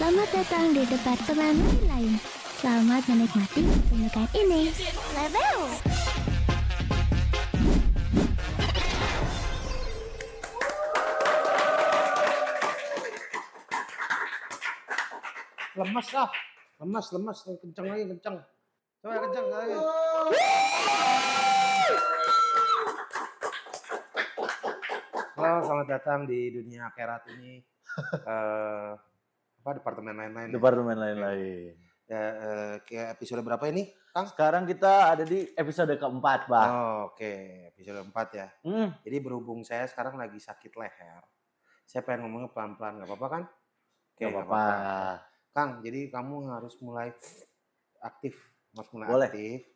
Selamat datang di Departemen Lain. Selamat menikmati pernikahan ini. Level. Lemas ah, lemas, kencang lagi, kencang. Coba kencang lagi. Halo, selamat datang di dunia akhirat ini. Departemen lain-lain. Departemen lain-lain. Ya, kayak episode berapa ini, Kang? Sekarang kita ada di episode keempat, Pak. Oh, oke, episode 4 ya. Jadi berhubung saya sekarang lagi sakit leher, saya pengen ngomongnya pelan-pelan, nggak apa-apa kan? Oke, Nggak apa-apa. Kang, jadi kamu harus mulai aktif, Boleh. aktif.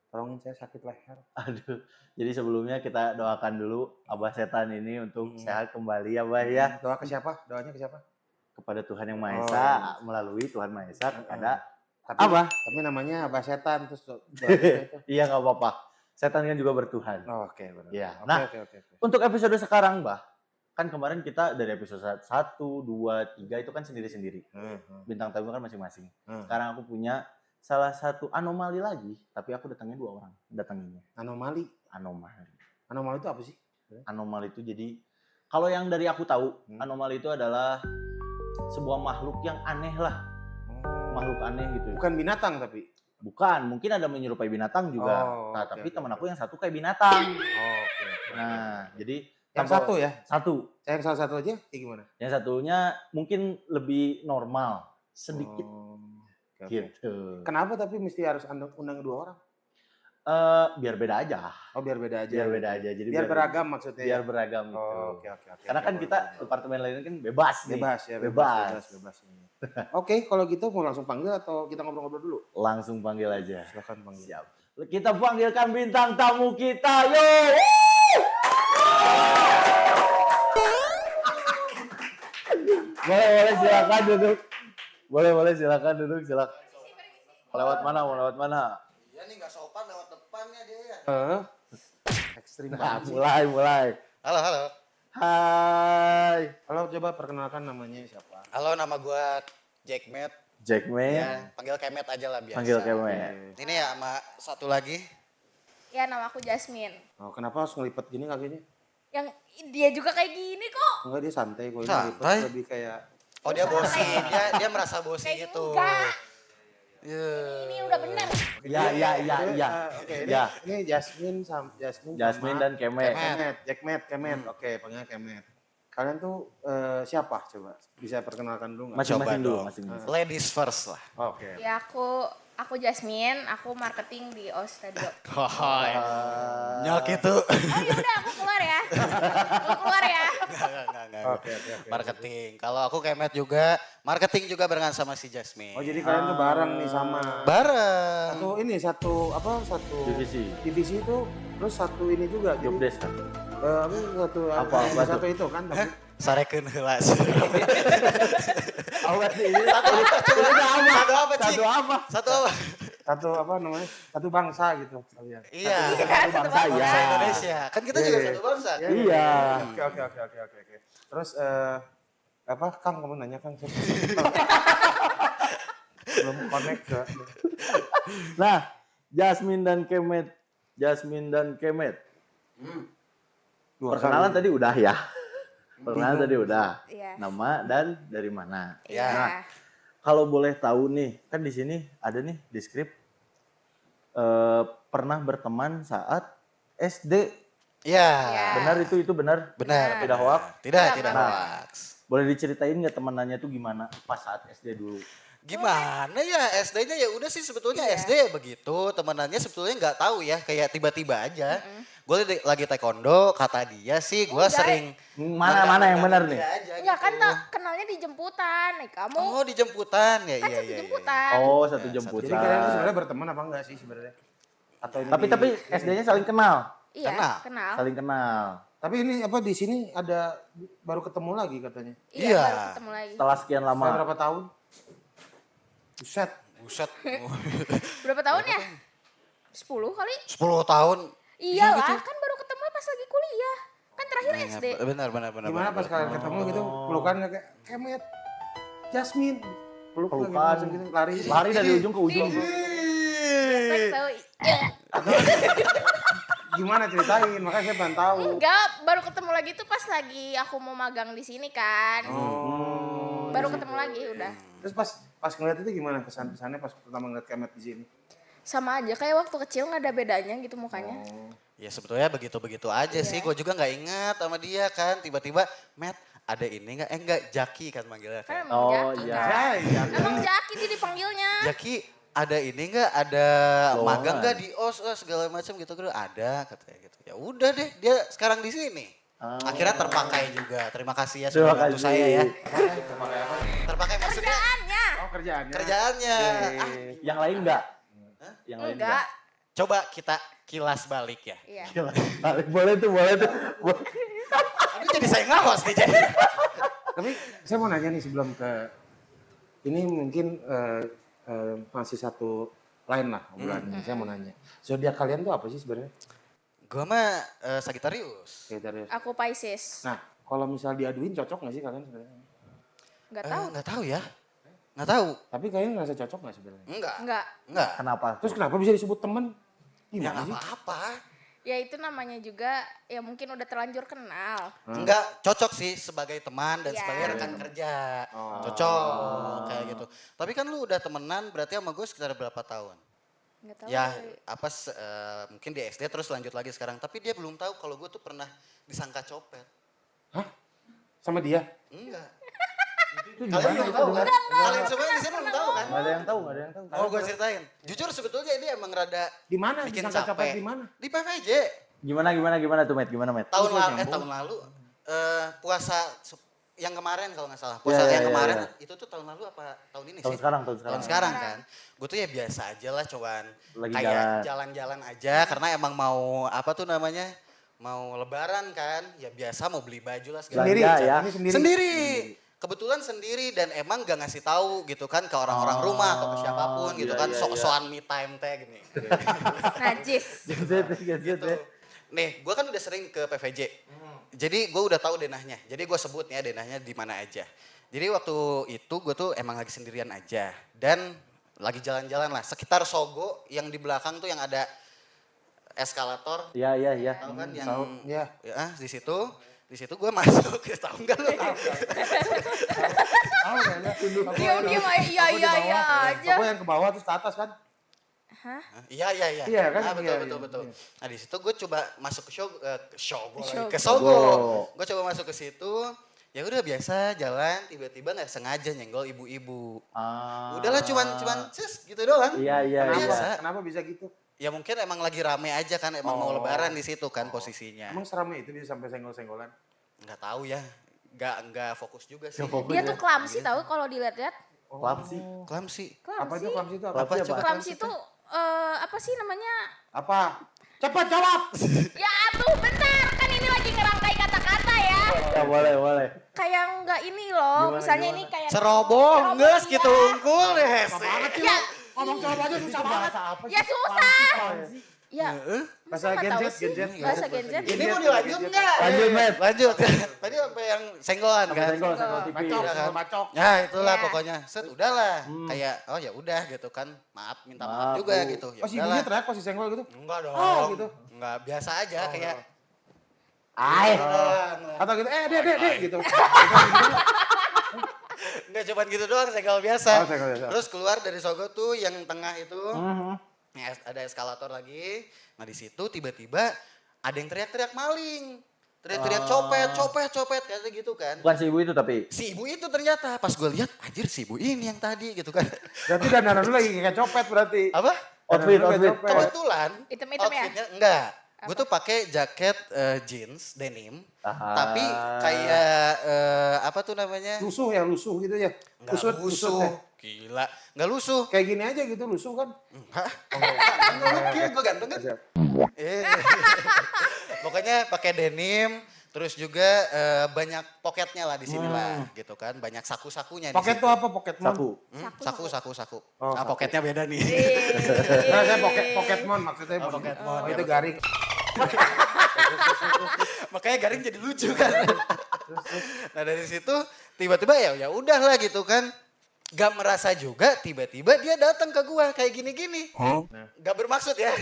Tolongin saya sakit leher. Aduh, jadi sebelumnya kita doakan dulu Abah Setan ini untuk sehat kembali ya, Bah ya. Doa ke siapa? Doanya ke siapa? Kepada Tuhan Yang Maha Esa, melalui Tuhan Maha Esa ada Tapi, Abah. Tapi namanya Abah Setan terus itu. Iya nggak apa-apa. Setan kan juga bertuhan. Oh, oke, benar. Iya. Oke, Nah, oke. untuk episode sekarang, Bah, kan kemarin kita dari episode 1, 2, 3 itu kan sendiri-sendiri. Bintang tamu kan masing-masing. Sekarang aku punya salah satu anomali lagi, tapi aku datangnya 2 orang. Datanginnya. Anomali. Anomali itu apa sih? Anomali itu jadi, kalau yang dari aku tahu, anomali itu adalah sebuah makhluk yang aneh lah. Makhluk aneh gitu. Bukan binatang tapi. Bukan, mungkin ada menyerupai binatang juga. Oh, nah, oke, tapi oke, teman oke. aku yang satu kayak binatang. Oh, oke. Nah, jadi Yang kalau- satu ya? Satu. Saya yang salah satu aja, kayak gimana? Yang satunya mungkin lebih normal, sedikit Oh, oke. gitu. Kenapa tapi mesti harus undang 2 orang? Biar beda aja. Oh, biar beda aja. Biar beda aja. Jadi Biar beragam maksudnya. Biar beragam gitu. Oh, oke. Karena kan kita departemen lain kan bebas nih. bebas ya, Bebas. bebas. Oke, kalau gitu mau langsung panggil atau kita ngobrol-ngobrol dulu? Langsung panggil aja. Silakan panggil. Siap. Kita panggilkan bintang tamu kita, yo. Boleh silakan duduk. Boleh silakan duduk, silakan. Lewat mana? Mau lewat mana? Iya nih nggak sopan lewat depannya dia ya. Ekstrim Nah, banget sih. mulai. Halo, halo. Hai. Halo, coba perkenalkan namanya siapa? Halo, nama gua Jack Matt. Jack Ya, Man. panggil Kemet aja lah biasa. Panggil Kemet. Ini ya sama satu lagi. Ya, nama aku Jasmine. Oh, kenapa harus ngelipet gini kakinya? Yang dia juga kayak gini kok. Enggak, dia santai kok. Ini Santai? ngelipet lebih kayak Oh, dia bosi. Dia merasa bosi Kayak gitu. enggak. Iya. Ini udah bener. Ya. Oke, Ya. ini Jasmine sama Jasmine dan Kemet. Kemet. Oke, panggilnya Kemet. Kalian tuh siapa coba? Bisa perkenalkan dulu nggak? Masing-masing Coba dulu, dong. masing-masing. Ladies first lah. Oke. Ya, aku Jasmine, aku marketing di OS Radio. Hohoi. Nyok itu. Oh ya udah, aku keluar ya. Aku keluar ya. Enggak. Oke. Marketing. Kalau aku Kemet juga, marketing juga barengan sama si Jasmine. Oh, jadi kalian tuh bareng nih sama Bareng. satu divisi itu, terus satu ini juga Job desk kan? satu Apa satu tuh? itu kan tapi Sarekeun heula. Awet nih, ini satu Satu apa, Ci? Satu apa? Satu apa? satu apa namanya? Satu bangsa gitu kalian. Iya. Satu bangsa, bangsa. ya. Indonesia. Kan kita juga satu bangsa. Iya. Oke. Terus apa Kang kamu nanya Kang? Belum connect ke. Nah, Jasmine dan Kemet. Perkenalan tadi udah ya. Perkenalan tadi udah. Iya. Nama dan dari mana. Ya. Nah, kalau boleh tahu nih, kan di sini ada nih di skrip pernah berteman saat SD. Iya. Benar itu benar? Benar. Tidak hoax? Tidak Tidak hoax. Boleh diceritain nggak temenannya tuh gimana pas saat SD dulu? Gimana ya SD-nya ya udah sih sebetulnya Iya. SD ya begitu. Temenannya sebetulnya nggak tahu ya kayak tiba-tiba aja. Gue lagi taekwondo kata dia sih gue Enggak. sering. Mana yang benar nih? Dia aja Enggak kan gitu. kenalnya di jemputan. Nih kamu Oh di jemputan ya kan iya satu iya. jemputan. Oh, satu Ya, jemputan. Jadi kalian tuh sebenarnya berteman apa enggak sih sebenarnya? Atau ini Tapi SD-nya saling kenal. Iya, Kenal. kenal. Saling kenal. Tapi ini apa di sini ada baru ketemu lagi katanya. Iya, Iya. baru ketemu lagi. Setelah sekian Setelah lama. berapa tahun? Buset. Buset. Berapa tahun ya? 10 kali? 10 tahun. Iyalah, gitu. kan baru ketemu pas lagi kuliah. Kan terakhir SD. Benar. Gimana pas kalian ketemu gitu? Pelukan kayak Kemet, Jasmine. peluk lagi Pelukan. langsung gitu lari. Lari dari ujung ke ujung. Tek tahu. Ya. Gimana ceritain? Makanya saya pengen tahu. Enggak, baru ketemu lagi tuh pas lagi aku mau magang di sini kan. Baru ketemu lagi udah. Terus pas ngeliat itu gimana kesan-kesannya pas pertama ngeliat Kemet di sini? Sama aja kayak waktu kecil nggak ada bedanya gitu mukanya. Ya sebetulnya begitu-begitu aja sih. Gue juga nggak ingat sama dia kan. Tiba-tiba, Matt ada ini nggak? Enggak, Jaki kan manggilnya Kan kan. emang Oh, Jaki iya. kan. Emang Jaki dia dipanggilnya. Jaki ada ini nggak? Ada Lowongan. magang nggak di OS segala macam gitu. Ada katanya gitu. Ya udah deh, dia sekarang di sini. Akhirnya terpakai juga. Terima kasih ya sudah Terima bantu kasih. saya ya. Terpakai maksudnya Kerjaannya. Oh kerjaannya. kerjaannya. Ah, Yang lain enggak? Yang lain Enggak. coba kita kilas balik ya. Iya. Gila. Boleh tuh. Ini jadi saya ngawas nih jadi. Tapi saya mau nanya nih sebelum ke ini mungkin masih satu lain lah obrolannya. Saya mau nanya. Zodiak kalian tuh apa sih sebenarnya? Gue mah Sagittarius. Kayak dari. Aku Pisces. Nah, kalau misal diaduin cocok nggak sih kalian sebenarnya? Enggak tahu. Nggak tahu ya. Nggak tahu. Tapi kayaknya ngerasa cocok nggak sebenarnya? Enggak. Enggak. Kenapa? Terus kenapa bisa disebut teman? Ya Gimana nggak sih? apa-apa. Ya itu namanya juga ya mungkin udah terlanjur kenal. Enggak cocok sih sebagai teman dan Iya. sebagai rekan kerja. Oh. Cocok kayak gitu. Tapi kan lu udah temenan berarti sama gue sekitar berapa tahun? Enggak tahu. Ya apa mungkin di SD terus lanjut lagi sekarang. Tapi dia belum tahu kalau gue tuh pernah disangka copet. Hah? Sama dia? Enggak. Itu Kalian belum tahu kan? Kalian semua di sini belum tahu kan? Nggak ada yang tahu. Oh gue ceritain. Jujur sebetulnya ini emang rada Di mana? bikin Disangka copet capek. di mana? Di PVJ. Gimana tuh, Matt? Gimana, Matt? Tahun lalu puasa yang kemarin kalau nggak salah. Puasa Iya, yang iya, kemarin iya. itu tuh tahun lalu apa tahun ini Tahun sih? sekarang. Tahun sekarang kan. Gue tuh ya biasa aja lah cuman Lagi kayak jalan-jalan aja karena emang mau apa tuh namanya? Mau lebaran kan. Ya biasa mau beli baju lah segala Sendiri Belanja, ya. Ini sendiri. Sendiri. Kebetulan sendiri dan emang gak ngasih tahu gitu kan ke orang-orang rumah atau ke siapapun gitu iya, kan. iya, Sok-sokan me time teh gini. Najis. Gadget gitu. ya. Nih, gue kan udah sering ke PVJ. Jadi gue udah tahu denahnya. Jadi gue sebut ya denahnya di mana aja. Jadi waktu itu gue tuh emang lagi sendirian aja dan lagi jalan-jalan lah. Sekitar Sogo yang di belakang tuh yang ada eskalator. Iya. Tahu kan yang Tahu, ya. ya di situ gue masuk. Tahu enggak lu? Tahu kan ya? Diam iya aja. Aku yang ke bawah terus ke atas kan? Hah? Iya. Iya kan? Ah, Iya, betul. iya. Nah di situ gue coba masuk ke Sogo lagi. Sogo. Ke Sogo. Gue coba masuk ke situ. Ya udah biasa jalan, tiba-tiba nggak sengaja nyenggol ibu-ibu. Udahlah cuman gitu doang. Iya. Biasa. Kenapa bisa gitu? Ya mungkin emang lagi rame aja kan, emang mau lebaran di situ kan posisinya. Emang seramai itu dia sampai senggol-senggolan? Nggak tahu ya, nggak fokus juga sih. Dia tuh clumsy tahu kalau dilihat-lihat. Clumsy. Clumsy. Apa itu Clumsy. clumsy itu apa? Clumsy coba? Clumsy itu apa sih namanya? Apa? Cepat jawab! Ya aduh bentar, kan ini lagi ngerangkai kata-kata ya. Ya boleh. Kayak enggak ini loh, misalnya ini kayak Cerobong, nges ya. gitu unggul deh. Ya, Ngomong jawab aja susah banget. ya susah. Ya, Bahasa nggak Gen tahu Z, sih. Gen Z. Bahasa Gen Z. Ini mau dilanjut nggak? Lanjut, Matt. Lanjut. Tadi sampai yang senggolan kan? Senggol tipis. Bacok, Iya kan? bacok. Ya itulah Ya. pokoknya. Set udahlah. Kayak oh ya udah gitu kan. Maaf minta maaf Maaf, juga Bu. gitu. Ya Oh si udahlah. ibunya teriak pas si senggol gitu? Enggak dong. Oh, gitu. Enggak biasa aja kayak Atau gitu, dek gitu. enggak cuma gitu doang senggol biasa. Oh, senggol biasa. Terus keluar dari Sogo tuh yang tengah itu. Ada eskalator lagi. Nah di situ tiba-tiba ada yang teriak-teriak maling. Teriak-teriak copet kayak gitu kan. Bukan si ibu itu tapi. Si ibu itu ternyata pas gue lihat anjir si ibu ini yang tadi gitu kan. Berarti dandanan lu lagi kayak copet berarti. Apa? Outfit. Dandanan lu kayak copet. Kebetulan Hitam-hitam ya? outfitnya enggak. Gue tuh pakai jaket jeans denim. Aha. Tapi kayak apa tuh namanya? Lusuh ya, lusuh gitu ya. Enggak lusuh. ya. Gila, enggak lusuh. Kayak gini aja gitu lusuh kan. Hah? Enggak, gue ganteng kan? Eh. Pokoknya pakai denim, terus juga banyak poketnya lah di sini lah, gitu kan. Banyak saku-sakunya di Pocket situ. tuh apa? Pokemon. Saku. Saku. Oh, Nah, saku. poketnya beda nih. Nah, saya Pokemon maksudnya. Oh, Pokemon. Oh, itu garing. Makanya garing jadi lucu kan. Nah dari situ tiba-tiba ya udahlah gitu kan. Gak merasa juga tiba-tiba dia datang ke gua kayak gini-gini. Gak bermaksud ya.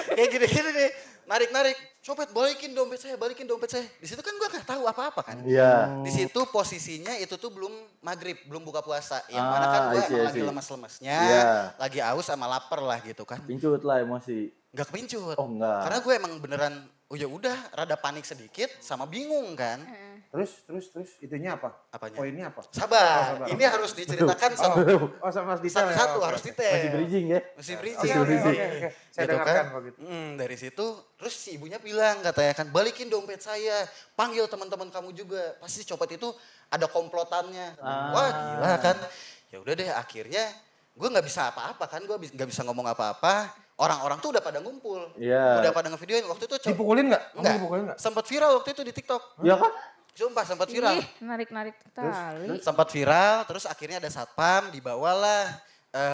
Kayak gini-gini nih. Narik-narik. Copet balikin dompet saya, balikin dompet saya. Di situ kan gua gak tahu apa-apa kan. Iya. Di situ posisinya itu tuh belum maghrib, belum buka puasa. Yang mana kan gua I see, emang I lagi see. lemas-lemesnya, Iya. lagi aus sama lapar lah gitu kan. Pincut lah emosi. Gak kepincut. Oh, enggak. Karena gue emang beneran, oh ya udah rada panik sedikit sama bingung kan. Terus itunya apa? Apanya? Poinnya apa? Sabar, sabar. ini harus diceritakan Oh, sama Mas Dita ya. satu-satu Oke. harus detail. Masih bridging ya? Masih Oke, bridging. oke. Saya Gitu dengarkan kan. kalau gitu. Dari situ terus si ibunya bilang katanya kan balikin dompet saya, panggil teman-teman kamu juga. Pasti copet itu ada komplotannya. Wah gila kan. Ya udah deh akhirnya gue nggak bisa apa-apa kan, gue nggak bisa ngomong apa-apa. Orang-orang tuh udah pada ngumpul, Iya. udah pada ngevideoin waktu itu. Dipukulin nggak? Kamu Enggak, dipukulin nggak? sempat viral waktu itu di TikTok. Iya kan? Sumpah sempat viral. Ih, narik-narik tali. Sempat viral, terus akhirnya ada satpam, dibawalah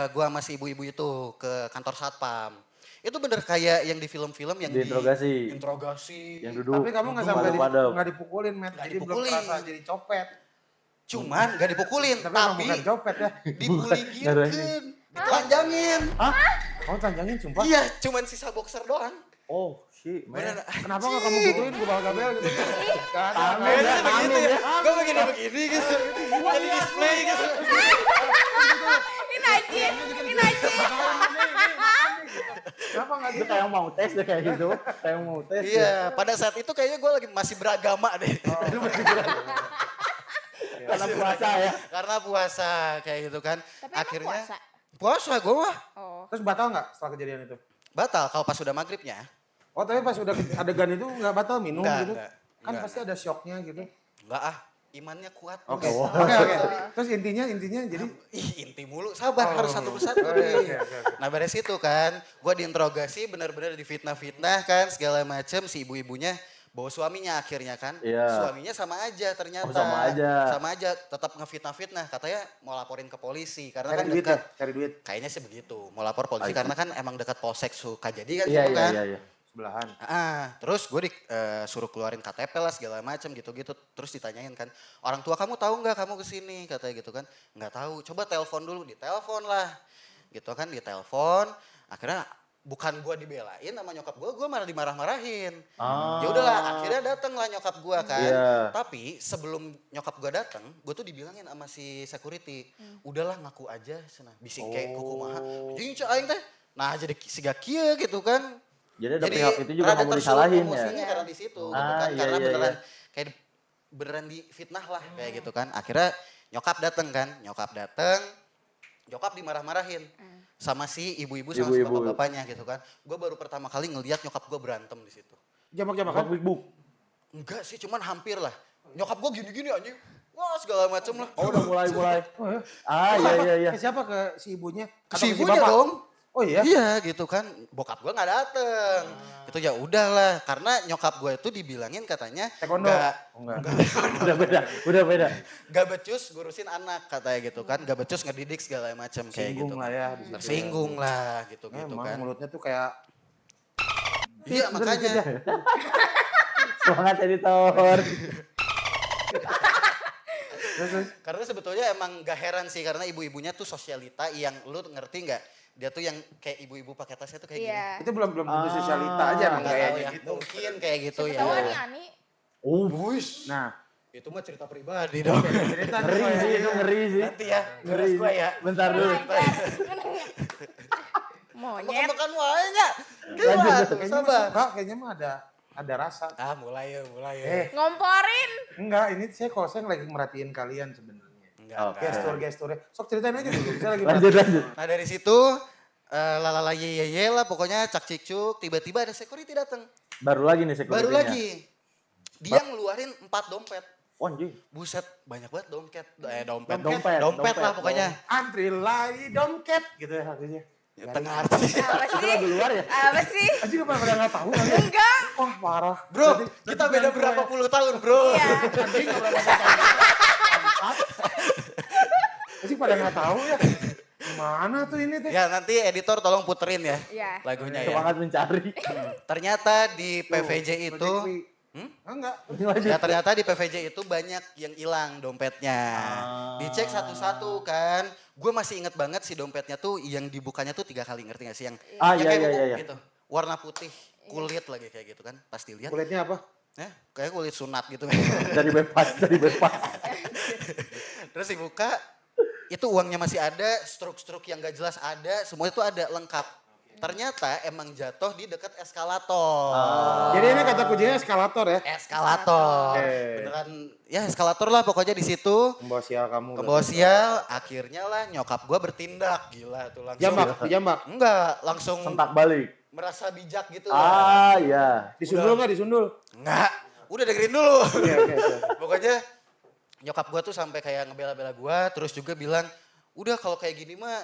gua sama si ibu-ibu itu ke kantor satpam. Itu bener kayak yang di film-film yang Diinterogasi. interogasi. Yang duduk. Tapi kamu nggak sampai Padam-padam. nggak dipukulin, Matt. Nggak Jadi belum dipukulin. terasa jadi copet. Cuman gak dipukulin, Tapi emang tapi bukan copet ya. dibuligirkan, ditelanjangin. Hah? Kamu tanjangin sumpah? Iya, cuman sisa boxer doang. Oh, shit, man. Bener. Kenapa nggak kamu gituin gue bakal gabel gitu? Kan? Amin. Biasanya begitu ya, gue begini-begini gitu. Jadi display gitu. Ini najis, ini najis. Kenapa nggak Itu gitu? kayak mau tes deh kayak gitu. Kayak mau tes. Iya, pada saat itu kayaknya gue lagi masih beragama deh. Karena puasa ya. Karena puasa kayak gitu kan. Tapi emang Akhirnya puasa? puasa gue mah. Oh. Terus batal nggak setelah kejadian itu? Batal kalau pas udah maghribnya. Oh tapi pas udah adegan itu nggak batal minum Enggak, gitu? enggak, Kan enggak, pasti ada shocknya gitu. Enggak ah, imannya kuat. Oke, Bos. oke. Terus intinya jadi Ih inti mulu, sabar harus satu persatu Oh, nih. oke. Nah beres itu kan, gue diinterogasi benar-benar difitnah-fitnah kan segala macem si ibu-ibunya bawa suaminya akhirnya kan. Iya. Suaminya sama aja ternyata. Oh, sama aja. Sama aja, tetap ngefitnah-fitnah. Katanya mau laporin ke polisi karena cari kan duit ya, dekat. cari duit Kayaknya sih begitu, mau lapor polisi I see. karena kan emang dekat Polsek Sukajadi kan Iya, gitu iya, kan. iya, iya. sebelahan. Terus gue disuruh keluarin KTP lah segala macam gitu-gitu. Terus ditanyain kan, orang tua kamu tahu nggak kamu kesini? Katanya gitu kan, nggak tahu. Coba telepon dulu, ditelepon lah, gitu kan, ditelepon. Akhirnya bukan gue dibelain sama nyokap gue malah dimarah-marahin. Ah. Ya udahlah, akhirnya dateng lah nyokap gue kan. Iya. Tapi sebelum nyokap gue dateng, gue tuh dibilangin sama si security, udahlah ngaku aja, cenah. Bising kayak kukumaha. Jeung cak aing teh. Nah jadi siga kieu gitu kan. Jadi ada pihak itu juga rada nggak mau tersulut disalahin ya. emosinya karena di situ gitu Ah, kan. iya, Karena iya, beneran iya. kayak beneran difitnah lah kayak gitu kan. Akhirnya nyokap dateng kan. Nyokap dimarah-marahin sama si ibu-ibu sama si Ibu-ibu. bapak-bapaknya gitu kan. Gue baru pertama kali ngeliat nyokap gue berantem di situ. Jamak-jamakan. Quick book. Enggak sih, cuman hampir lah. Nyokap gue gini-gini anjing. Wah segala macem lah. Oh udah mulai. Oh, ya. Ah iya iya. Ke siapa? Ke si ibunya? Atau Si ke ibunya bapak? dong. Oh iya? Iya gitu kan, bokap gue nggak dateng. Itu ya udahlah, karena nyokap gue itu dibilangin katanya Taekwondo? nggak Oh, enggak. Udah beda. nggak becus ngurusin anak katanya gitu kan, nggak becus ngedidik segala macam kayak Singgung gitu. lah ya. di situ. Tersinggung lah gitu-gitu Emang kan. mulutnya tuh kayak Iya makanya. Semangat editor. Karena sebetulnya emang gak heran sih karena ibu-ibunya tuh sosialita yang lu ngerti nggak? Dia tuh yang kayak ibu-ibu pakai tasnya tuh kayak gini. Iya. itu belum tentu sosialita aja emang Nggak tahu kayaknya ya, gitu. mungkin kayak gitu ya. Tahu ani-ani. Oh, Nah, Itu mah cerita pribadi dong. cerita ngeri nih, sih itu ngeri sih. Nanti ya, Ngeri. ngurus gue ya. Bentar dulu. Monyet. Makan wae nya. kayaknya mah Sabar. suka, kayaknya mah ada rasa. Ah mulai ya. Ngomporin. Enggak, ini saya kalau saya lagi merhatiin kalian sebenarnya. Enggak. Oke. Gestur-gesturnya. Sok ceritain aja dulu. Saya lagi Lanjut. Nah dari situ lalala ye lah pokoknya cak cicuk tiba-tiba ada security datang. Baru lagi nih security-nya. Baru lagi. Dia ngeluarin 4 dompet. Oh, anjing. Buset, banyak banget dompet. Dompet lah pokoknya. antri lari domket gitu ya artinya. Tengah arti. Apa Itu sih? lagu luar ya? Apa sih? Aja pada nggak tahu kali. ya. Enggak. Wah parah. Bro, Berarti- kita berarti beda yang berapa tua puluh tahun bro. Iya. Anjing nggak berapa tahun. Anjing pada nggak tahu ya. Gimana tuh ini teh? Ya nanti editor tolong puterin ya Iya. lagunya ya. Semangat mencari. Ternyata di PVJ itu Enggak. Ya ternyata di PVJ itu banyak yang hilang dompetnya. Dicek satu-satu kan. Gue masih inget banget si dompetnya tuh yang dibukanya tuh 3 kali, ngerti gak sih? Yang kayak buku gitu. Warna putih, kulit lagi kayak gitu kan. Pas dilihat. Kulitnya apa? Kayak kulit sunat gitu. Dari bebas. Terus dibuka, itu uangnya masih ada, struk-struk yang gak jelas ada, semua itu ada lengkap. Ternyata emang jatuh di dekat eskalator. Jadi ini kata kuncinya eskalator ya? Eskalator. Beneran ya eskalator lah pokoknya di situ. Membawa sial kamu. Membawa sial, akhirnya lah nyokap gua bertindak. Gila tuh langsung. Dijambak? Enggak, langsung Sentak balik. merasa bijak gitu. Iya. Disundul nggak disundul? Enggak, udah dengerin dulu. Oke. Pokoknya nyokap gua tuh sampai kayak ngebela-bela gua, terus juga bilang, udah kalau kayak gini mah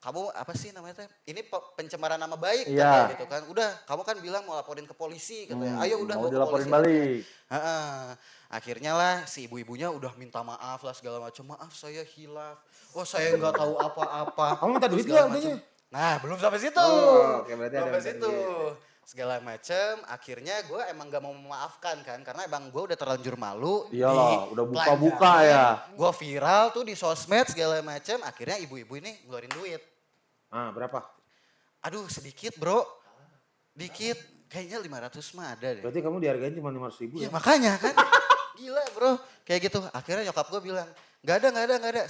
kamu apa sih namanya teh? Ini pencemaran nama baik katanya gitu kan. Udah, kamu kan bilang mau laporin ke polisi katanya. Ayo udah mau bawa ke dilaporin polisi. balik. Akhirnya lah si ibu-ibunya udah minta maaf lah segala macam. Maaf saya hilaf. Oh saya nggak tahu apa-apa. Kamu minta duit Segala nggak macem. udahnya? Nah belum sampai situ. Oke, berarti ada Sampai minta situ. duit. Segala macem. Akhirnya gue emang gak mau memaafkan kan. Karena emang gue udah terlanjur malu. Iyalah, udah buka-buka ya. Gue viral tuh di sosmed segala macem. Akhirnya ibu-ibu ini ngeluarin duit. Berapa? Aduh sedikit bro. Dikit. Kayaknya 500 mah ada deh. Berarti kamu dihargain cuma 500.000 Ya ya? makanya kan. Gila bro. Kayak gitu. Akhirnya nyokap gue bilang. Gak ada.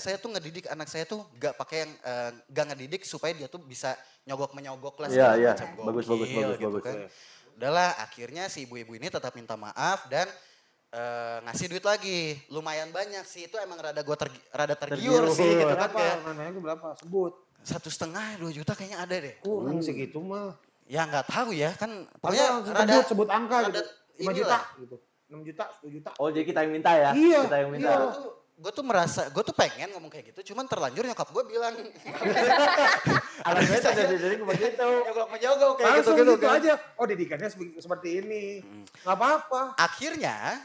Saya tuh ngedidik anak saya tuh gak pakai yang. Gak ngedidik supaya dia tuh bisa nyogok-menyogok lah. Iya. Macam Bagus. gitu kan. Udahlah akhirnya si ibu-ibu ini tetap minta maaf dan ngasih duit lagi. Lumayan banyak sih. Itu emang rada tergiur sih gitu kan. Kayak Namanya berapa? Sebut. 1,5 2 juta kayaknya ada deh. Kurang segitu mah. Ya nggak tahu ya kan. Pokoknya sebut angka gitu. 5 juta gitu. 6 juta, 10 juta. Oh jadi kita yang minta ya? Iya. Kita yang minta. Gue tuh merasa, gue tuh pengen ngomong kayak gitu, cuman terlanjur nyokap gue bilang. Alasannya jadi begitu. Nyogok kayak Langsung gitu gitu kan. aja. Oh didikannya seperti ini. Gak apa-apa. Akhirnya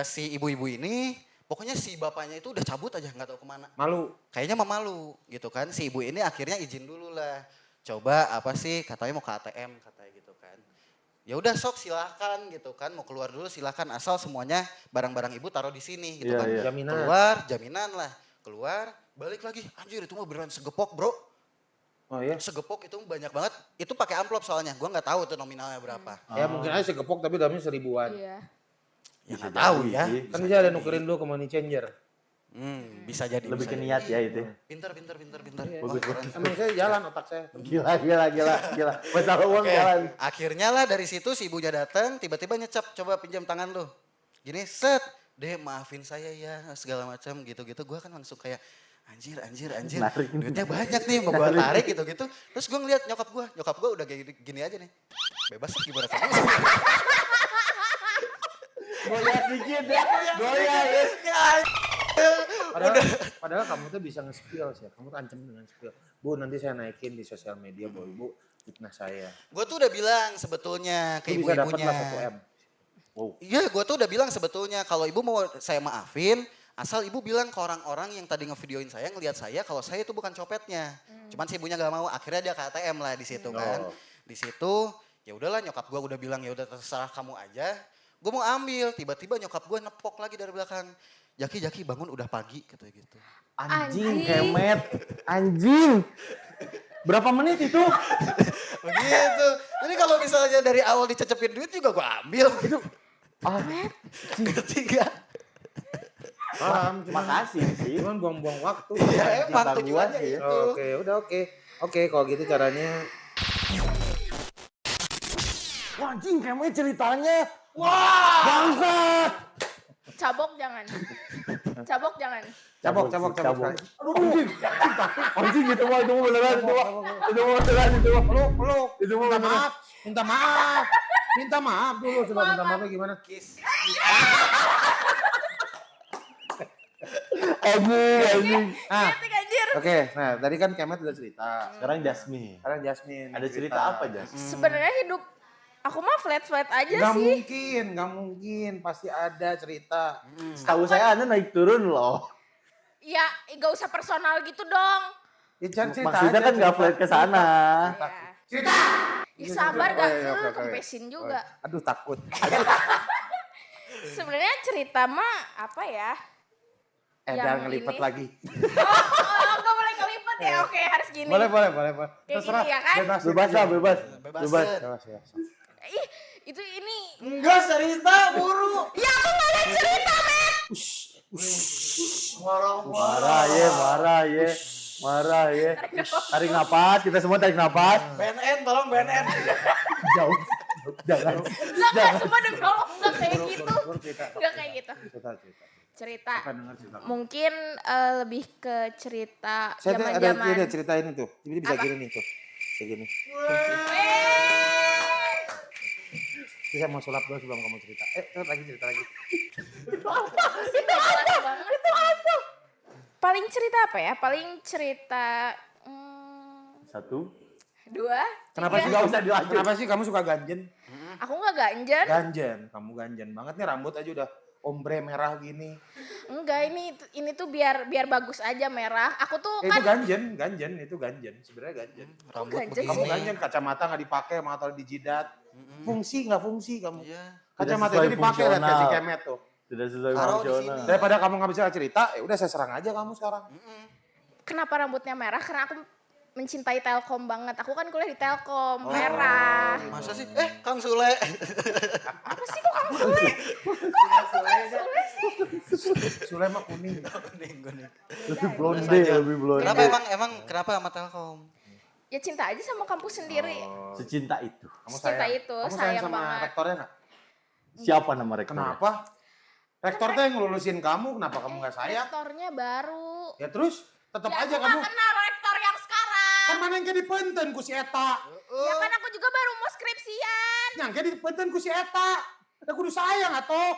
si ibu-ibu ini, pokoknya si bapaknya itu udah cabut aja nggak tahu kemana. Malu. Kayaknya mah malu gitu kan. Si ibu ini akhirnya izin dulu lah. Coba apa sih katanya mau ke ATM katanya gitu kan. Ya udah sok silakan gitu kan, mau keluar dulu silakan asal semuanya barang-barang ibu taruh di sini gitu kan. Jaminan. Keluar jaminan lah. Keluar balik lagi. Anjir itu mah beneran segepok bro. Oh iya? Segepok itu banyak banget. Itu pakai amplop soalnya. Gua nggak tahu tuh nominalnya berapa. Ya mungkin aja segepok tapi dalamnya 1000-an. Iya. Ya nggak tahu ya. Kan bisa ada nukerin dulu ke money changer. Bisa jadi. Lebih bisa ke jadi. niat ya itu. Pinter. Emang saya jalan otak saya. Gila. Masalah uang Oke, jalan. akhirnya lah dari situ si ibunya datang, tiba-tiba nyecap, coba pinjam tangan lu. Gini, set, deh maafin saya ya, segala macam gitu-gitu. Gue kan langsung kayak, anjir. Narik. Duitnya banyak nih, mau gue tarik gitu-gitu. Terus gue ngeliat nyokap gue udah kayak gini aja nih. Bebas gimana sih? Goyah dikit ya. Goyah. Padahal kamu tuh bisa nge-spill sih. Kamu tuh ancam dengan spill. Bu nanti saya naikin di sosial media bahwa ibu fitnah saya. Gue tuh udah bilang sebetulnya ke Itu bisa dapat ibu-ibunya. lah 1M. Iya, gue tuh udah bilang sebetulnya kalau ibu mau saya maafin, asal ibu bilang ke orang-orang yang tadi ngevideoin saya, ngelihat saya kalau saya itu bukan copetnya. Cuman si ibunya gak mau, akhirnya dia ke ATM lah di situ kan. Di situ ya udahlah nyokap gue udah bilang ya udah terserah kamu aja. Gue mau ambil, tiba-tiba nyokap gue nepok lagi dari belakang. Jaki bangun udah pagi katanya gitu. Anjing kemet. Anjing. Berapa menit itu? Begitu. Jadi kalau misalnya dari awal dicecepin duit juga gue ambil. Itu. Ketiga. Makasih sih. Cuman buang-buang waktu. Ya emang Cinta tujuannya gua sih. itu. Oke, udah oke. Oke, kalau gitu caranya. Wah anjing kemet ceritanya. Wah. Bangsat. Cabok jangan. Cabok jangan. Cabok sekali. Anjing. Anjing gitu mah itu beneran itu mah. Itu mah beneran itu mah. Peluk. Itu mah beneran. Minta maaf. Minta maaf dulu. Coba minta maafnya gimana? Kiss. Anjing. Nah, Ketik anjir. oke. Nah, tadi kan Kemet udah cerita. Sekarang Jasmine. Sekarang Jasmine. Ada cerita apa Jas? Sebenarnya hidup aku mah flat aja Gak sih. mungkin. Pasti ada cerita. Setahu saya Anda naik turun loh. Ya, gak usah personal gitu dong. Ya, cerita Maksudnya aja, kan nggak cerita. flat ke sana. Ya. Cerita. Ya sabar gak, iya, oke. kempesin juga. Aduh takut. Sebenarnya cerita mah apa ya? Jangan Yang ngelipet ini. lagi. Oh, gak boleh kelipet ya? Oke, harus gini. Boleh. Kayak gini ya kan? Bebas. Bebas. Bebas. Ih, itu ini. Enggak cerita buru. Ya aku gak ada cerita, Met. Marah ye. Tarik napas, kita semua tarik napas. BNN, tolong BNN. Jauh. Jangan. Enggak, semua demi Allah, enggak kayak gitu. Enggak kayak gitu. Cerita. Mungkin lebih ke cerita Saya ada zaman-zaman. cerita ini tuh. Jadi bisa gini nih tuh. Bisa gini. Terus saya mau sulap dulu sebelum kamu cerita. Cerita lagi. Paling cerita apa ya? Paling cerita 1. 2. Kenapa sih Nggak usah dilanjut. Kenapa sih kamu suka ganjen? Aku nggak ganjen. Kamu ganjen banget nih, rambut aja udah ombre merah gini. Enggak, ini tuh biar bagus aja merah. Aku tuh Itu kan ganjen, itu ganjen. Sebenarnya ganjen. Rambut ganjen Kamu sih? ganjen, kacamata nggak dipakai, mata di jidat. Fungsi nggak fungsi kamu. Iya. Kacamata Tidak itu dipakai, lihat fungsional. kasih kemet tuh. Tidak sesuai Taruh di fungsional. sini. Daripada kamu nggak bisa cerita, ya udah saya serang aja kamu sekarang. Kenapa rambutnya merah? Karena aku mencintai Telkom banget. Aku kan kuliah di Telkom, merah. Masa sih? Kang Sule. Apa sih kok kamu Sule? Kok kamu kan Sule sih? Sule mah kuning. Kuning. Lebih blonde, lebih blonde. Kenapa kenapa sama Telkom? Ya cinta aja sama kampus sendiri. Secinta itu. Kamu Cinta sayang. itu, Kamu sayang sama banget. rektornya nggak? Siapa nama rektornya? Kenapa? Rektor teh yang ngelulusin kamu, kenapa kamu nggak sayang? Rektornya baru. Ya terus, tetap Ya aja aku kamu. gak kenal rektor yang sekarang. Kan mana yang kayak dipenten ku si Eta. Ya kan aku juga baru mau skripsian. Yang kayak dipenten ku si Eta. Ya kudu sayang atuh.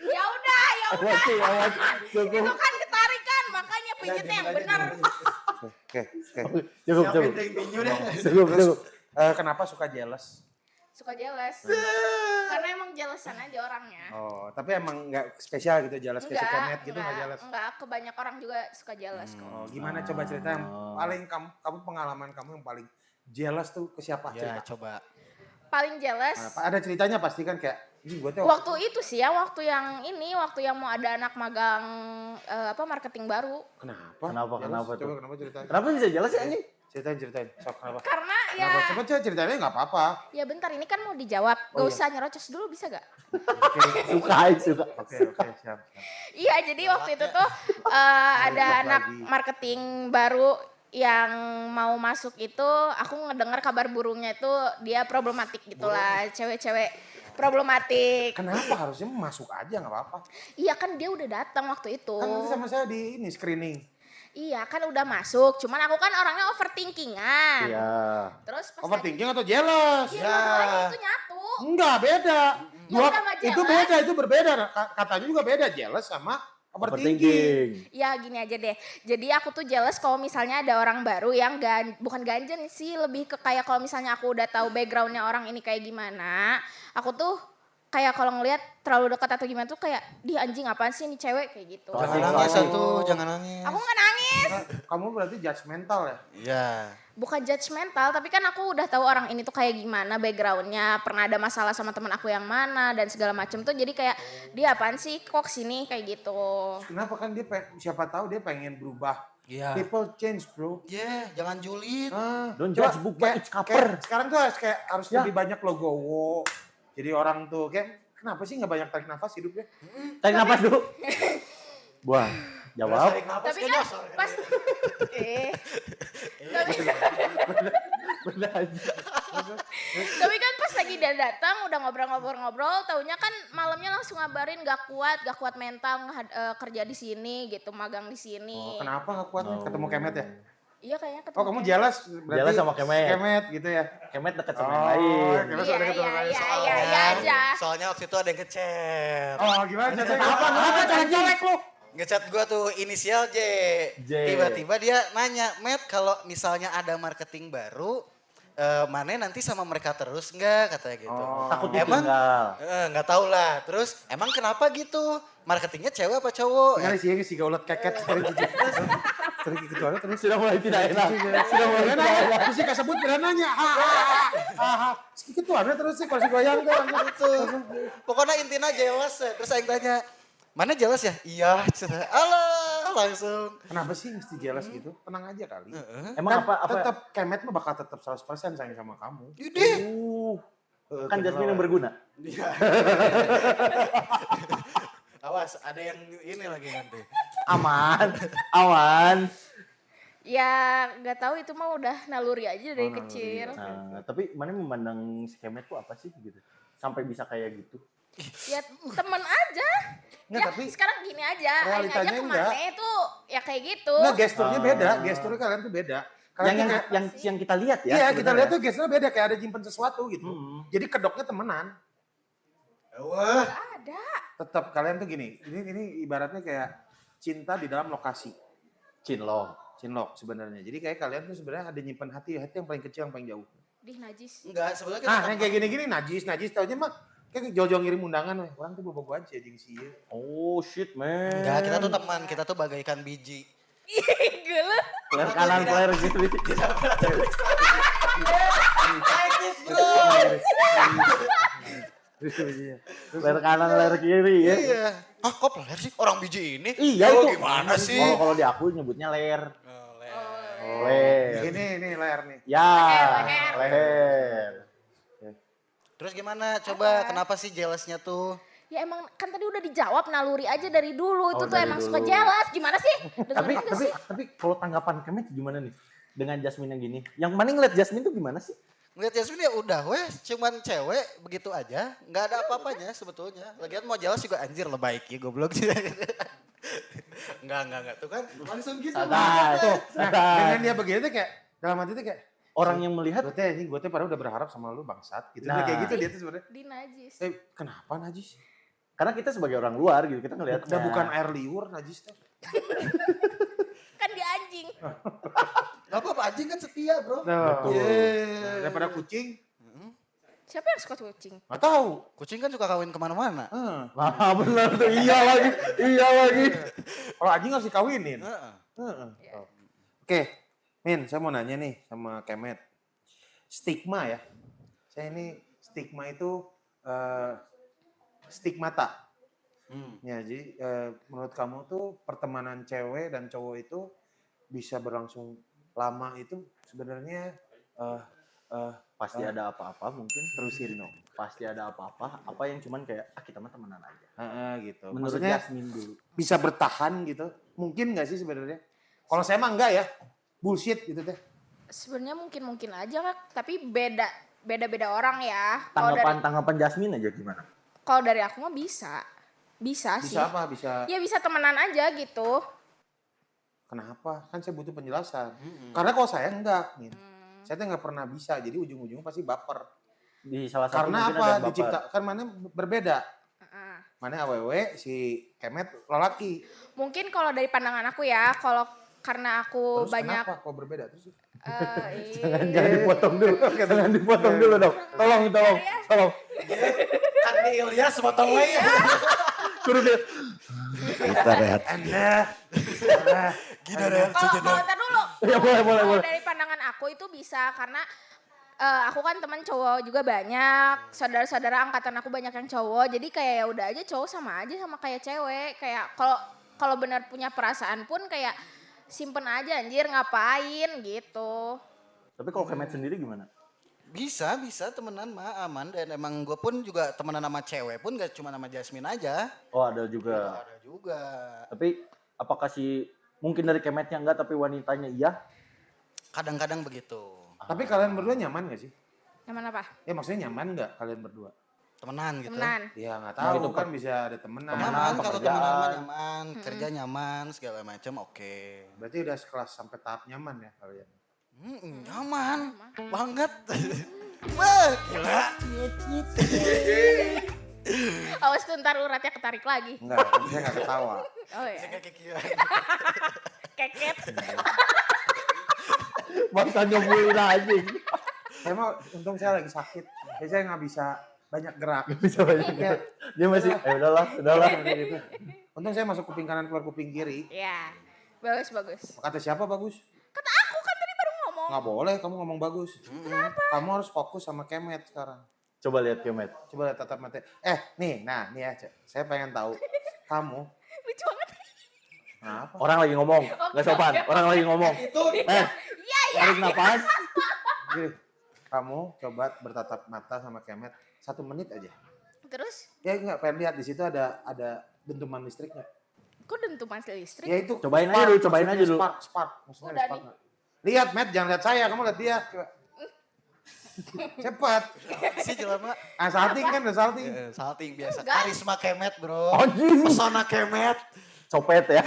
Ya udah. Awas. Cukup. Itu kan ketarikan, makanya pijitnya yang benar. Oke. Cukup. Kenapa suka jealous? Suka jealous. Karena emang jealousan aja orangnya. Oh, tapi emang nggak spesial gitu jealous kayak si Kemet gitu nggak jealous? Enggak, kebanyak orang juga suka jealous kok. Oh, gimana coba cerita yang paling kamu pengalaman kamu yang paling jealous tuh ke siapa? Ya, Cerita. coba. Paling jealous Ada ceritanya pasti kan kayak ini gue tuh waktu itu sih ya, waktu yang mau ada anak magang marketing baru. Kenapa Kenapa tuh? tuh? Kenapa ceritain? Kenapa bisa jelas ya anjing? Ceritain. Sok kenapa? Karena Kenapa? ya Coba ceritanya nggak apa-apa. ya bentar ini kan mau dijawab. Gak usah nyerocos dulu bisa gak? Suka. Oke, siap. Iya, jadi waktu itu tuh ada anak marketing baru yang mau masuk itu, aku ngedengar kabar burungnya itu dia problematik gitulah, cewek-cewek problematik. Kenapa harusnya masuk aja nggak apa-apa? Iya kan dia udah datang waktu itu. Kan nanti sama saya di ini screening. Iya kan udah masuk, cuman aku kan orangnya overthinkingan. Iya. Terus pas Overthinking atau jealous? Iya, dua-duanya itu nyatu. Enggak, beda. Ya udah nggak Itu jealous. beda, itu berbeda. Katanya juga beda, jealous sama overthinking. Ya gini aja deh. Jadi aku tuh jealous kalau misalnya ada orang baru yang bukan ganjen sih, lebih ke kayak kalau misalnya aku udah tahu backgroundnya orang ini kayak gimana, aku tuh kayak kalau ngelihat terlalu dekat atau gimana tuh kayak di anjing apaan sih ini cewek kayak gitu. Jangan nangis tuh, jangan nangis. Aku nggak nangis. Kamu berarti judgmental ya? Iya. Bukan judgmental, tapi kan aku udah tahu orang ini tuh kayak gimana backgroundnya, pernah ada masalah sama teman aku yang mana dan segala macem tuh, jadi kayak dia apaan sih kok sini kayak gitu. Kenapa kan dia siapa tahu dia pengen berubah. Iya. People change, bro. Iya, jangan julid. Don't Coba judge book by its cover. sekarang tuh harus lebih banyak logowo. Jadi orang tuh kayak kenapa sih nggak banyak tarik nafas hidupnya? Tarik napas dulu. Buang. Jawab. Tapi kan pas tapi kan pas lagi dia datang udah ngobrol-ngobrol, taunya kan malamnya langsung ngabarin gak kuat mental kerja di sini gitu, magang di sini. Oh, kenapa nggak kuat nih ketemu Kemet ya? Iya kayaknya ketemu. Oh, kamu jealous berarti Jealous sama Kemet. Kemet gitu ya? Kemet dekat sama yang lain. Kemet sudah dekat sama lain. Iya aja. Soalnya waktu itu ada yang ngechat. Oh, gimana ceritanya? Kenapa colek-colek lu? Ngechat gua tuh inisial J. Tiba-tiba dia nanya, "Met, kalau misalnya ada marketing baru, Mane nanti sama mereka terus enggak?" katanya gitu. Takut Emang ditinggal. enggak tahu lah. Terus emang kenapa gitu? Marketingnya cewek apa cowok? Kali sih si gaulat keket dari jijik. Terus ketuanya terus Sudah mulai tidak enak. Sudah mulai tidak enak. terus sih kasebut berananya. Si ketuanya terus sih kalau si goyang tuh langsung Gitu. Pokoknya intinya jelas ya. Terus aing tanya, mana jelas ya? Iya. Alah, langsung. Kenapa sih mesti jealous gitu? Tenang aja kali. Emang Kan apa? tetap Kemet mah bakal tetap 100% sayang sama kamu. Yaudah. Kan Jasmine yang berguna. Awas, ada yang ini lagi nanti. Aman. Ya nggak tahu itu mah udah naluri aja dari kecil. Nah, tapi mana memandang si Kemet tuh apa sih gitu? Sampai bisa kayak gitu. Ya temen aja. Nggak, Ya tapi sekarang gini aja, aing aja realitanya kemana enggak. itu ya kayak gitu. Nggak, gesturnya beda. Gesturnya kalian tuh beda. Kalian tuh kayak- Yang kita lihat ya. Iya, kita sebenarnya. lihat tuh gesturnya beda. Kayak ada nyimpen sesuatu gitu. Jadi kedoknya temenan. Wah. Ada. Tetap kalian tuh gini. Ini ibaratnya kayak cinta di dalam lokasi. Cinlok sebenarnya. Jadi kayak kalian tuh sebenarnya ada nyimpen hati yang paling kecil, yang paling jauh. Dih najis. Enggak, sebenarnya kita Nah, yang kayak gini-gini najis taunya mah kayak jauh-jauh ngirim undangan weh. Orang tuh bobo aja jeung si ieu. Oh shit man. enggak, kita tuh teman, kita tuh bagaikan biji. Gila. Player kanan, player kiri. Player kanan, player kiri ya. Iya. Ah, kok player sih? Orang biji ini? Iya Oh, itu. gimana sih? Oh, kalau di aku nyebutnya ler. Oh, Ler. Ini layar nih. Ya, Leher. leher. Terus gimana? Coba kenapa sih jealousnya tuh? Ya emang kan tadi udah dijawab naluri aja dari dulu. Itu Oh, tuh dari emang dulu. suka jelas. Gimana sih? Tapi kalau tanggapan Kemet gimana nih? Dengan Jasmine yang gini. Yang mana ngeliat Jasmine tuh gimana sih? Ngeliat Yasmin ya udah weh, cuman cewek begitu aja. Nggak ada apa-apanya sebetulnya. Lagian mau jelas juga anjir lebay ya goblok sih. Enggak. Tuh kan langsung gitu. Santai. Nah, Santai. dengan dia begitu tuh kayak dalam hati tuh kayak Orang yang melihat gue teh padahal udah berharap sama lu bangsat gitu. Nah, kayak gitu dia tuh sebenarnya. Di najis. Kenapa najis? karena kita sebagai orang luar gitu kita ngelihat Udah bukan air liur najis teh. Kan dia anjing. Gak apa-apa, anjing kan setia bro. Betul. Yeah. Daripada kucing, Siapa yang suka kucing? nggak tahu. Kucing kan suka kawin kemana-mana. ah benar tuh iya lagi Kalau anjing harus dikawinin. Heeh. Oke, Min, saya mau nanya nih sama Kemet. Stigma ya. Saya ini stigma itu stigmata. Ya, jadi menurut kamu tuh pertemanan cewek dan cowok itu bisa berlangsung lama itu sebenarnya pasti ada apa-apa mungkin terusin dong. pasti ada apa-apa apa yang cuman kayak kita mah temenan aja Gitu. menurut Maksudnya Jasmine dulu bisa bertahan gitu. Mungkin nggak sih sebenarnya? Kalau saya mah enggak ya. Bullshit gitu teh. Sebenarnya mungkin aja Kak, tapi beda orang ya. Kalau dari tanggapan Jasmine aja gimana kalau dari aku mah bisa. Bisa sih. Bisa apa? Bisa Ya bisa temenan aja gitu. kenapa? Kan saya butuh penjelasan. Karena kalau saya enggak, Min. Saya tuh nggak pernah bisa. Jadi ujung-ujungnya pasti baper. di salah satu Karena mungkin apa? ada baper. Diciptakan mana berbeda. Heeh. Mana awewe si Kemet lelaki. Mungkin kalau dari pandangan aku ya, kalau karena aku Terus banyak kenapa kok berbeda? Terus jangan dipotong dulu jangan dipotong dulu dong tolong Kan di Ilyas potong wae. turun deh Anda. Gini deh. kalau ntar dulu. ya boleh Kalau dari pandangan aku itu bisa karena aku kan teman cowok juga banyak, saudara-saudara angkatan aku banyak yang cowok, jadi kayak ya udah aja cowok sama aja sama kayak cewek, kayak kalau benar punya perasaan pun kayak simpen aja anjir ngapain gitu. tapi kalau Kemet sendiri gimana Bisa temenan mah aman. Dan emang gue pun juga temenan sama cewek pun gak cuma sama Jasmine aja. oh ada juga Ada juga. tapi apakah si mungkin dari Kemetnya enggak tapi wanitanya iya Kadang-kadang begitu. Tapi kalian berdua nyaman gak sih? Nyaman apa? Ya maksudnya nyaman nggak kalian berdua? Temenan gitu. Temenan. Ya nggak tahu itu kan bisa ada temenan. Nyaman, kalau pekerjaan. temenan mah nyaman, kerja nyaman, segala macam oke. Berarti udah sekelas sampai tahap nyaman ya kalian? Nyaman banget. Wah, gila. Awas tuh ntar uratnya ketarik lagi. Enggak, saya nggak ketawa. Oh ya. Keket. bangsa nyobulin anjing Saya mau untung saya lagi sakit. Jadi saya nggak bisa banyak gerak. bisa banyak Kayak, dia masih udahlah kayak gitu. Untung saya masuk kuping kanan keluar kuping kiri. Ya. Bagus. Kata siapa bagus? Kata aku kan tadi baru ngomong. Nggak boleh kamu ngomong bagus. Kenapa? Kamu harus fokus sama Kemet sekarang. Coba lihat Kemet. Coba lihat tatap mata. Nih ya, saya pengen tahu kamu. Lucu banget. Kenapa? Orang lagi ngomong, nggak sopan. Orang lagi ngomong. Iya. Tarik napas. Gini, kamu coba bertatap mata sama Kemet 1 menit aja. Terus, Ya nggak pengen lihat di situ ada dentuman listriknya. kok dentuman listrik? Ya itu. Cobain aja dulu, cobain aja dulu. Spark. Maksudnya Udah spark. Lihat, Matt, jangan lihat saya, kamu lihat dia. Coba. Cepat. Si jelema. Salting kan, udah salting. Salting biasa. Enggak. Karisma Kemet, bro. Anjing. Pesona Kemet. Copet ya.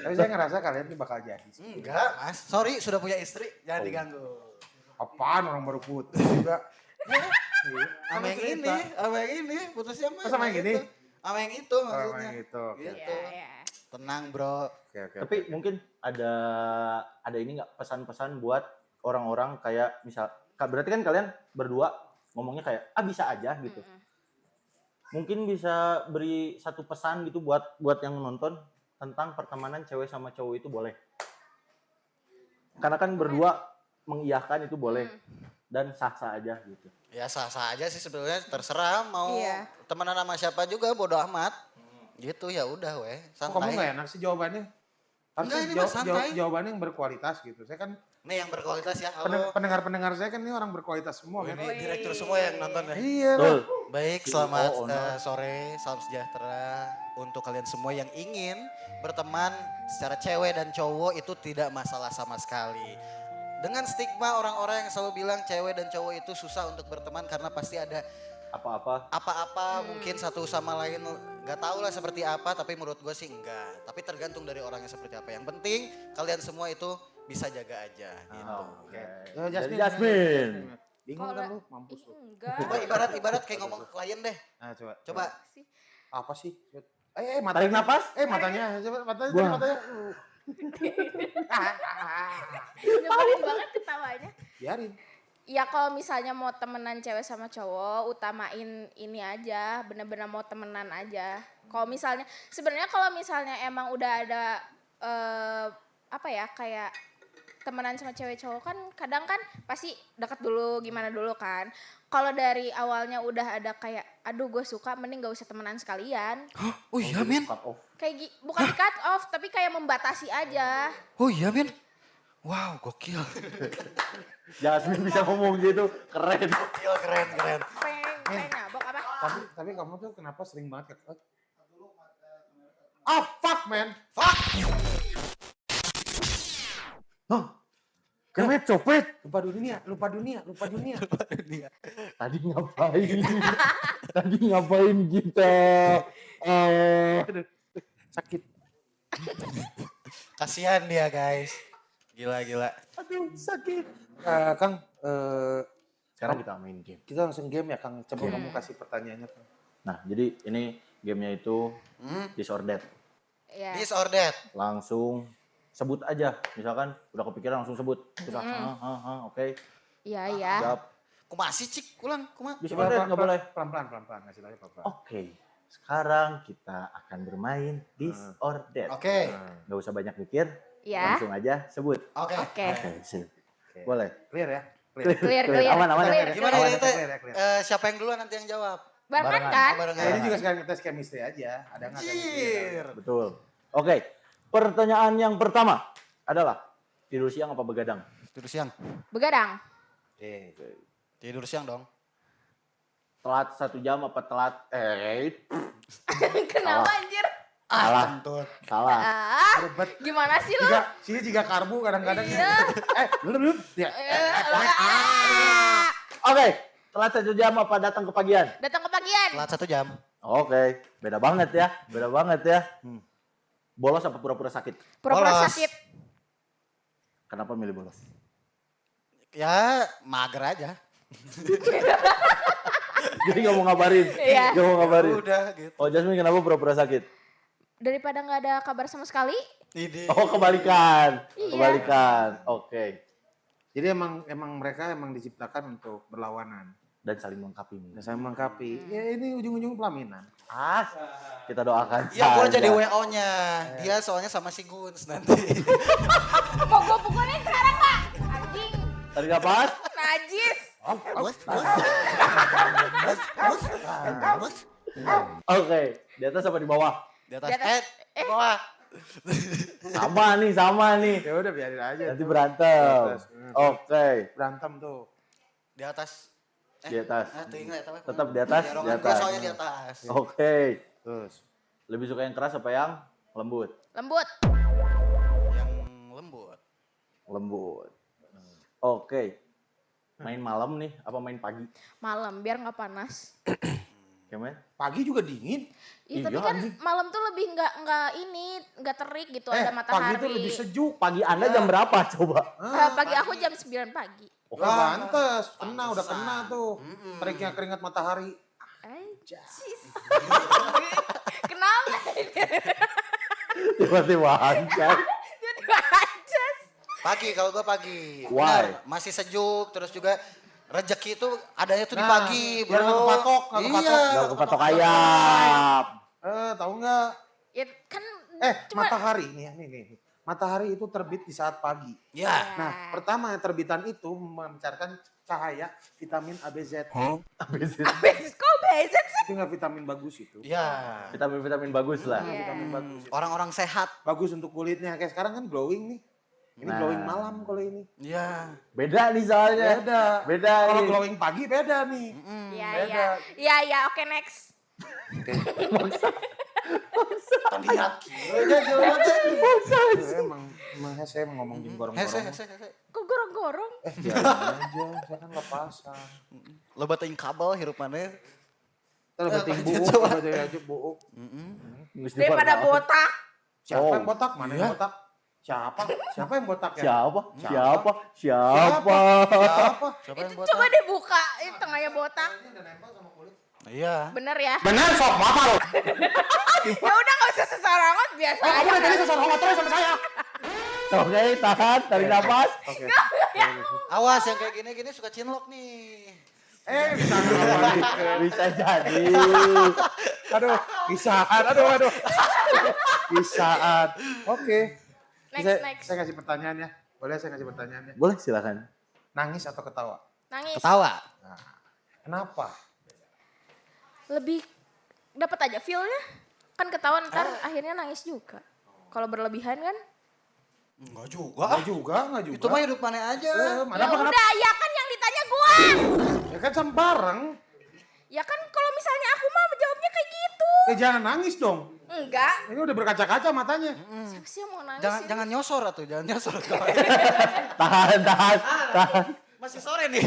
Tapi saya ngerasa kalian ini bakal jadi. Enggak, Mas. Sorry, sudah punya istri. Jangan diganggu. Apaan orang baru putus juga. Sama yang ini, putusnya mah. Sama yang ini? Sama yang itu maksudnya. Sama yang itu, oke. Gitu. Iya. Tenang, bro. Oke. Tapi mungkin ada ini nggak pesan-pesan buat orang-orang kayak misal, berarti kan kalian berdua ngomongnya kayak bisa aja gitu. Mungkin bisa beri satu pesan gitu buat yang nonton tentang pertemanan cewek sama cowok itu boleh. Karena kan berdua mengiyakan itu boleh dan sah-sah aja gitu. Ya sah-sah aja sih sebenarnya, terserah mau Iya. temenan sama siapa juga bodo amat. Gitu ya udah weh, Kok kamu santai. nggak enak sih jawabannya? Harusnya Enggak, ini mah santai. jawabannya yang berkualitas gitu. Saya kan Nih yang berkualitas ya. Halo. pendengar saya kan ini orang berkualitas semua kan. Ini direktur semua yang nonton ya. Iya. Betul. Baik, selamat owner. sore, salam sejahtera untuk kalian semua yang ingin berteman secara cewek dan cowok itu tidak masalah sama sekali. Dengan stigma orang-orang yang selalu bilang cewek dan cowok itu susah untuk berteman karena pasti ada Apa-apa. mungkin satu sama lain nggak tahu lah seperti apa, tapi menurut gue sih enggak. Tapi tergantung dari orangnya seperti apa. Yang penting kalian semua itu bisa jaga aja gitu. Oke. Dari Jasmine. Bingung Kalau kan lu? Mampus lu. Enggak. Coba ibarat kayak ngomong ke klien deh. Nah, Coba. Sih. Apa sih? Matanya. Tarik napas. Matanya. Coba matanya. Wah. Matanya. Nyebelin banget ketawanya. Biarin. Ya kalau misalnya mau temenan cewek sama cowok, utamain ini aja, bener-bener mau temenan aja. Kalau misalnya, sebenarnya kalau misalnya emang udah ada kayak temenan sama cewek cowok kan kadang kan pasti deket dulu gimana dulu kan. Kalau dari awalnya udah ada kayak, aduh gue suka, mending gak usah temenan sekalian. Oh iya men. Cut off. Kayak bukan di cut off, tapi kayak membatasi aja. Oh iya men. Wow gokil. Jasmine bisa ngomong gitu, keren. Gokil keren. Pengen nyabok apa? Tapi kamu tuh kenapa sering banget fuck man. Fuck. Kemet copet. Lupa dunia. Tadi ngapain kita? Sakit. Kasihan dia guys. Gila. Aduh, sakit. Kang, Sekarang kita main game. kita langsung game ya Kang. Coba kamu kasih pertanyaannya Kang. Nah, jadi ini gamenya itu This or That. Ya. This or that. Langsung sebut aja. Misalkan udah kepikiran langsung sebut. Terus oke. Iya. Jawab. Kumasih cik, ulang kuma. This or That nggak boleh. Pelan-pelan. Ngasih tahu pelan-pelan. Oke. Sekarang kita akan bermain This or That. Oke. Nggak usah banyak mikir. Ya. Langsung aja sebut. Oke. Oke. Oke, sip. Oke. Boleh. Clear ya? Clear. Aman. Clear. Gimana Clear, ini teh? clear. Siapa yang duluan nanti yang jawab? Barengan kan? Nah, ini juga sekalian tes chemistry aja. Ada nggak chemistry? Anjir. Betul. Oke. Pertanyaan yang pertama adalah tidur siang apa begadang? Tidur siang. Begadang. Oke. Tidur siang dong. Telat 1 jam apa telat? Kenapa anjir? Salah. Kentut. Salah. Ribet. Gimana sih lo? Juga karbu kadang-kadang. Iya. Belum. Ya. Oke. Telat 1 jam apa datang ke pagian? Datang ke pagian. Telat 1 jam. Oke. Beda banget ya. Bolos apa pura-pura sakit? Pura-pura Bolos. sakit. Kenapa milih bolos? Ya mager aja. Jadi nggak mau ngabarin. Iya. Nggak mau ngabarin. Udah gitu. Oh, Jasmine kenapa pura-pura sakit? Daripada nggak ada kabar sama sekali. Ini. Oh, kebalikan. Iya. Kebalikan. Oke. Jadi emang mereka emang diciptakan untuk berlawanan. dan saling melengkapi nih. Saya melengkapi. Ya ini ujung-ujung pelaminan. Kita doakan Ya gue saja. jadi WO-nya. Dia soalnya sama si Guns nanti. Mau gue pukulin sekarang Kak? Anjing, Tarik nafas. najis. Oke, di atas apa di bawah? Di atas. Di atas. Di bawah. Sama nih. Ya udah biarin aja. Nanti tuh. berantem. Di atas. Oke, Berantem tuh. Di atas. di atas. Tuh ingat ya, Tetap di atas, Ya, di gue atas. soalnya di atas. Oke. Terus. Lebih suka yang keras apa yang lembut? Lembut. Yang lembut. Lembut. Oke. Main malam nih, apa main pagi? Malam biar nggak panas. Kemen? Pagi juga dingin. Iya, tapi Iya, kan anjing. malam tuh lebih nggak terik gitu, ada Pagi matahari. tuh lebih sejuk. Pagi Anda jam berapa coba? Pagi aku jam 9 pagi. Gak pantes. Kena, udah kena tuh. Teriknya keringat matahari. Anjis. Kenapa? Tiba-tiba anjay. Tiba-tiba anjas. Pagi kalau gue pagi. Why? Bener, masih sejuk terus juga rezeki itu adanya tuh di Nah, pagi, biar bro. nggak kepatok, nggak kepatok. Iya. Gak kepatok ayam. Tahu nggak? Ya kan Matahari nih, nih. Matahari itu terbit di saat pagi. Ya. Nah, pertama terbitan itu memancarkan cahaya vitamin ABZ. Habis itu abis kok bezet sih? Itu nggak vitamin bagus itu. Ya. vitamin-vitamin bagus lah. Iya. Vitamin bagus. Orang-orang sehat. Bagus untuk kulitnya. Kayak sekarang kan glowing nih. Ini Nah. glowing malam kalau ini. Ya. Beda nih soalnya. Beda. Beda Kalau nih. glowing pagi beda nih. Iya, beda. iya. Iya, iya, oke next. Terlihat. Emang saya mau ngomong di Hese, gorong-gorong. hese, hese. Kok gorong-gorong? Jangan aja, saya kan lepasan. Lo batain kabel hirup mana? Kita beting buuk, coba. kita aja buuk. Nggak Daripada dipakai. botak. Siapa Oh. yang botak? Mana yang botak? Siapa? Siapa yang botak ya? Siapa? Siapa? Siapa? Siapa? Siapa yang Itu buat? coba deh buka, itu tengahnya botak. Iya. Bener ya? Benar, sok, apa lo? Ya udah nggak usah sesarangan, biasa Kamu aja. udah jadi sesar terus sama saya. Oke, tahan, tarik nafas. Oke. Awas yang kayak gini-gini suka cinlok nih. Bisa balik. Bisa jadi. Aduh, bisaan. Aduh. Bisaan. Oke. Next. Saya kasih pertanyaan ya. Boleh saya kasih pertanyaan ya? Boleh silakan. Nangis atau ketawa? Nangis. Ketawa. Kenapa? Lebih dapat aja feel-nya. Kan ketahuan ntar akhirnya nangis juga. Kalau berlebihan kan? Enggak juga. Enggak juga. Itu mah hidup mana aja. Ya udah, ya kan yang ditanya gua. Ya kan sama bareng. Ya kan kalau misalnya aku mah jawabnya kayak gitu. Jangan nangis dong. Enggak. Ini udah berkaca-kaca matanya. Siapa sih yang mau nangis? Jangan sih? jangan nyosor atuh, jangan nyosor. Tahan. Masih sore nih.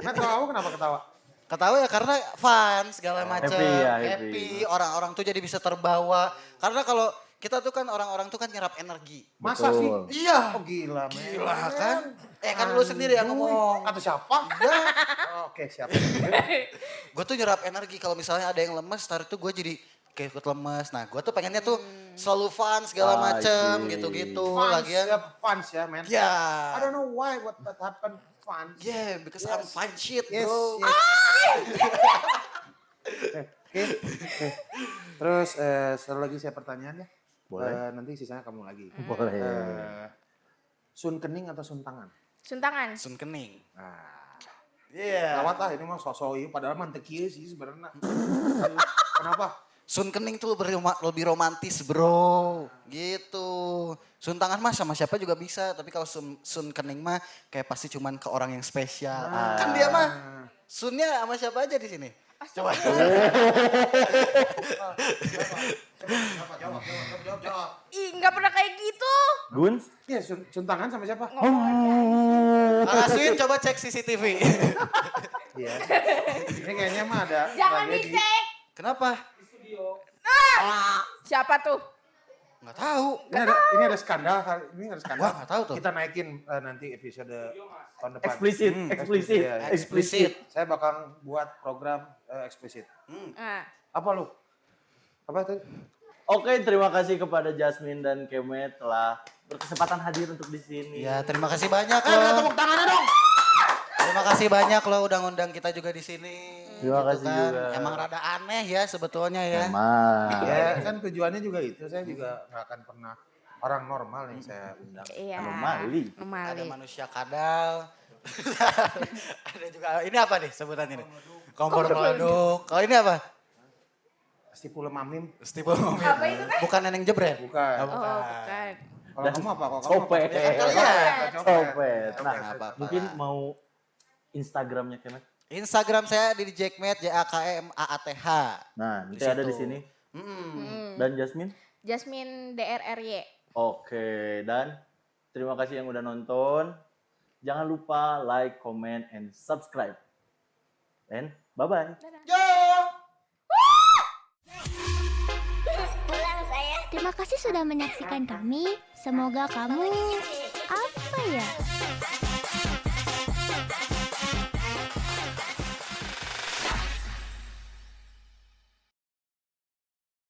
Nah, kalau kamu kenapa ketawa? Ketawa ya karena fun segala macam. Happy ya, happy. Orang-orang tuh jadi bisa terbawa. Karena kalau kita tuh kan orang-orang tuh kan nyerap energi. Masa Betul. sih? Iya. Oh gila, men. Gila kan? Kan lu sendiri yang ngomong. Atau siapa? Oke, siapa? Gue tuh nyerap energi kalau misalnya ada yang lemes, ntar itu gue jadi kayak ikut lemes. Nah gue tuh pengennya tuh selalu fun segala macem Anjing. gitu-gitu. Fans Lagian. ya, fans ya, men. Ya. I don't know why what happened fans. Yeah, because I'm fine shit, Yes, bro. yes. Oke. Terus satu lagi saya pertanyaan ya. Boleh. Nanti sisanya kamu lagi. Boleh. Sun kening atau sun tangan? Suntangan. Sun kening. Nah, Iya. lawat lah ini mah sosok ini padahal mantekieu sih sebenarnya. Kenapa? Sun kening tuh lebih romantis, bro. Gitu. Sun tangan mah sama siapa juga bisa, tapi kalau sun kening mah kayak pasti cuman ke orang yang spesial. Kan dia mah sunnya sama siapa aja di sini? Coba. Jawab. Ih, nggak pernah kayak gitu. Guns? Iya, sun tangan sama siapa? Kang Aswin coba cek CCTV. Iya. Ini kayaknya mah ada. Jangan tragedi. dicek. Kenapa? Siapa tuh? Nggak tahu. Ini ada skandal. Ini ada skandal. Wah, nggak tahu tuh. Kita naikin nanti episode tahun depan. Eksplisit, eksplisit, Iya, iya. eksplisit. Saya bakal buat program eksplisit. Nah, Apa lu? Apa itu? Oke, terima kasih kepada Jasmine dan Kemet telah berkesempatan hadir untuk di sini. Ya, terima kasih banyak Mana loh. tepuk tangannya dong? Terima kasih banyak lo udah ngundang kita juga di sini. Terima kasih kan. juga. Emang rada aneh ya sebetulnya ya. Emang. Ya kan tujuannya juga itu, saya juga nggak akan pernah orang normal yang saya undang. Iya. Anomali. Ada manusia kadal. Ada juga, ini apa nih sebutannya nih? Kompor meleduk. Kalau ini apa? Stipule mamim. Stipul Momim. Apa itu teh? Bukan neneng jebret? Bukan. Oh, bukan. Kalau kamu apa? Kalau kamu Copet. apa? Ya kan kalian. Copet. Nah, apa-apa. mungkin mau Instagramnya Kemet. Instagram saya di Jackmet, JAKMAATH. Nah, nanti Di ada di situ. sini. Mm. Dan Jasmine? Jasmine DRRY. Oke, dan terima kasih yang udah nonton. Jangan lupa like, comment, and subscribe. And bye-bye. Terima kasih sudah menyaksikan kami. Semoga kamu apa ya?